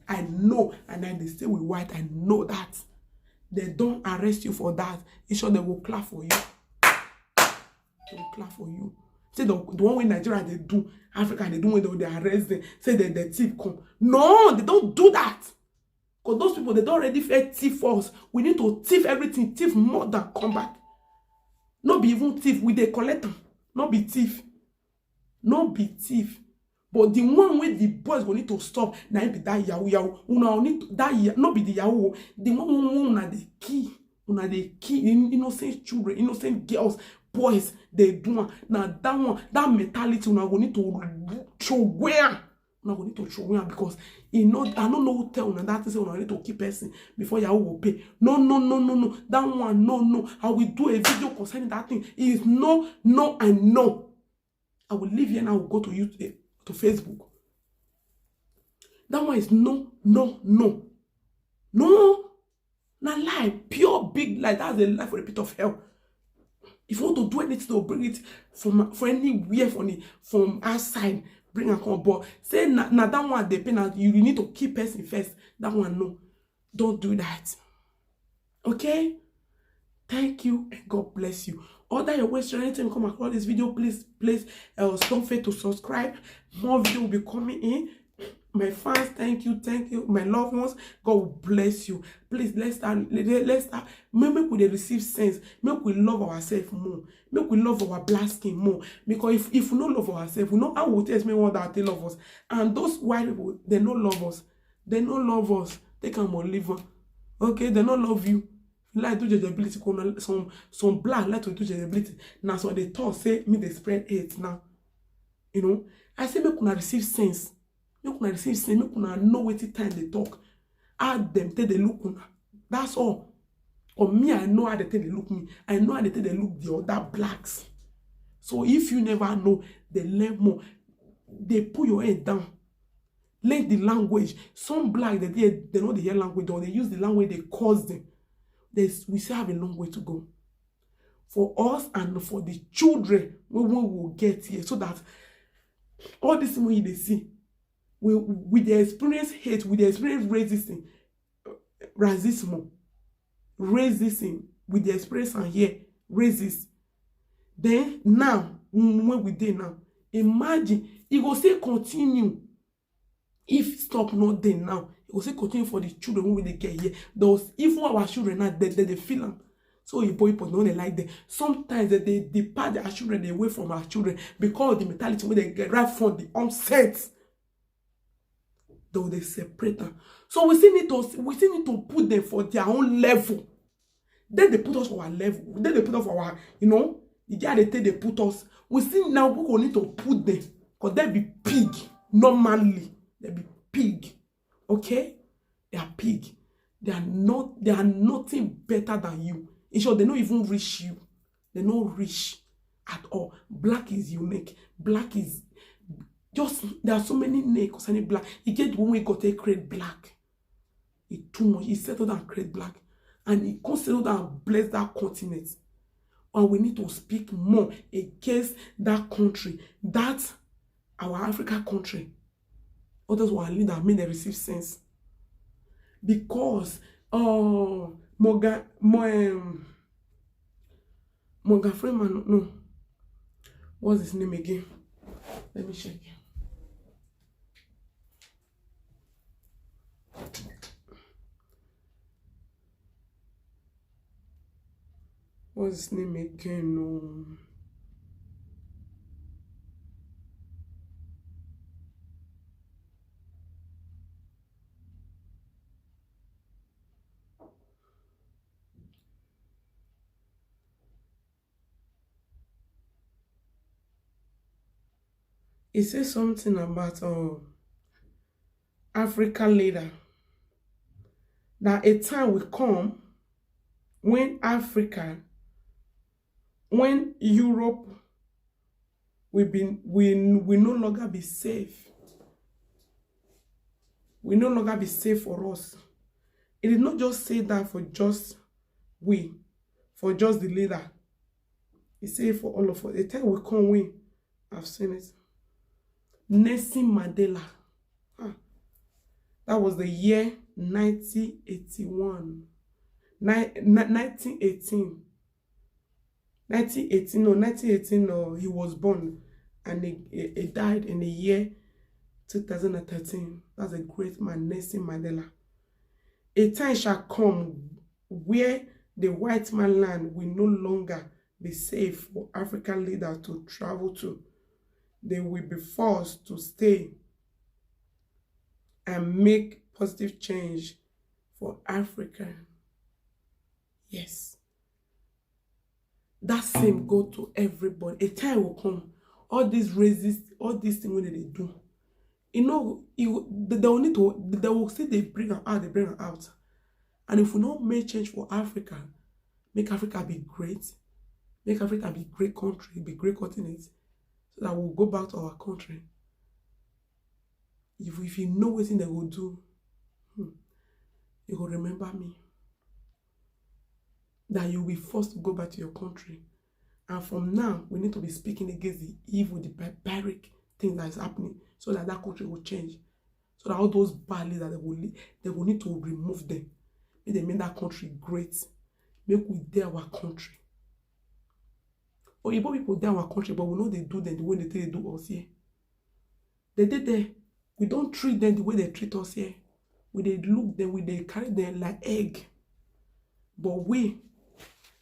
I know, and then they stay with white. I know that. They don't arrest you for that. It's sure they will clap for you. They will clap for you. Say the one way Nigeria they do, Africa they do when they arrest them. Say the thief come. No, they don't do that. Because those people, they don't already fair thief us. We need to thief everything. Thief more than come back. Not be even thief. We they collect them. Not be thief. Not be thief. But the one with the boys will need to stop. Now be that Yahoo. Una need to, that not be the Yahoo. The one una the key. Una the key. Innocent children, innocent girls, boys. They do now that one. That mentality una will need to show where. Una will need to show where because I don't know who tell una that is una need to keep person before Yahoo will pay. No. That one no. I will do a video concerning that thing. It is no and no. I will leave here and I will go to YouTube. To Facebook. That one is no. Not lie. Pure big lie. That's a lie for a pit of hell. If you want to do anything to bring it from anywhere from outside, bring a come. But say now that one they pay now, you need to keep person first. That one no. Don't do that. Okay? Thank you and God bless you. Other your ways, anytime you come across this video, please don't forget to subscribe. More video will be coming in. My fans, thank you. My loved ones, God will bless you. Please let's start. Make we receive sense. Make we love ourselves more. Make we love our black skin more. Because if we don't love ourselves, we know how we tell me what that they love us. And those white people, they don't love us. They don't love us. They can't believe us. Okay, they don't love you. Like do judgeability, some black like to do judgeability. Now so they talk say me they spread hate now. You know, I say make una receive sense. Make una receive sense. Make una know what time they talk. Add them till they look una. That's all. Or me, I know how they tell they look me. I know how they tell they look the other blacks. So if you never know, they learn more. They put your head down. Learn the language. Some black they know the hear language or they use the language they cause them. We still have a long way to go for us and for the children when we will get here, so that all this way they see with the experience hate, with the experience racism, with the experience and here racist. Then now when we did now, imagine it will still continue. If stop not there now, it will say continue for the children when they get here. Those even our children now they feel them. So you boy don't they like them. Sometimes they depart their children away from our children because of the mentality when they get right from the onset. Though they separate them. So we still need to put them for their own level. Then they put us for our level. Then they put us for our, the guy they put us. We still now we need to put them because they be pig normally. They be pig, okay? They are pig. They are nothing better than you. In short, they don't even reach you. They don't reach at all. Black is unique. Black is just there are so many names concerning black. You get when we got to create black. It's too much. He settled and create black, and he considered and bless that continent. And we need to speak more against that country, that our African country. Others were leaders make them receive sense. Because Morgan Freeman, no. What's his name again? Let me check. What's his name again? No. He says something about African leader. That a time will come when when Europe will no longer be safe. Will no longer be safe for us. It did not just say that for just for just the leader. He said for all of us. A time will come when I've seen it. Nelson Mandela. That was the year 1981. 1918. 1918, no, he was born and he died in the year 2013. That's a great man, Nelson Mandela. A time shall come where the white man land will no longer be safe for African leaders to travel to. They will be forced to stay and make positive change for Africa. Yes. That same go to everybody. A time will come. All these racist, all these things when they do. You know, they will need to, they will say they bring them out, they bring them out. And if we don't make change for Africa, make Africa be great, make Africa be great country, be great continent, so that we'll go back to our country. If you know what thing they will do, you will remember me. That you'll be forced to go back to your country. And from now, we need to be speaking against the evil, the barbaric thing that is happening, so that that country will change. So that all those bad leaders, they will need to remove them. Make them make that country great. Make we dare our country. Or Igbo people dare our country, but we know they do them the way they do us here. They did there. We don't treat them the way they treat us here. We they look them, we they carry them like egg. But we,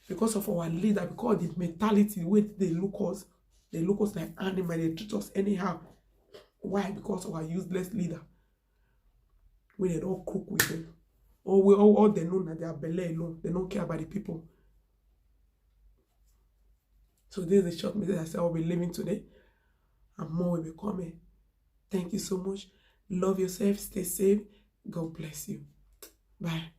because of our leader, because of the mentality, the way they look us like animals, they treat us anyhow. Why? Because of our useless leader. We they don't cook with them. All they know that they are belly alone. They don't care about the people. So this is a short message I said I'll be living today. And more will be coming. Thank you so much. Love yourself. Stay safe. God bless you. Bye.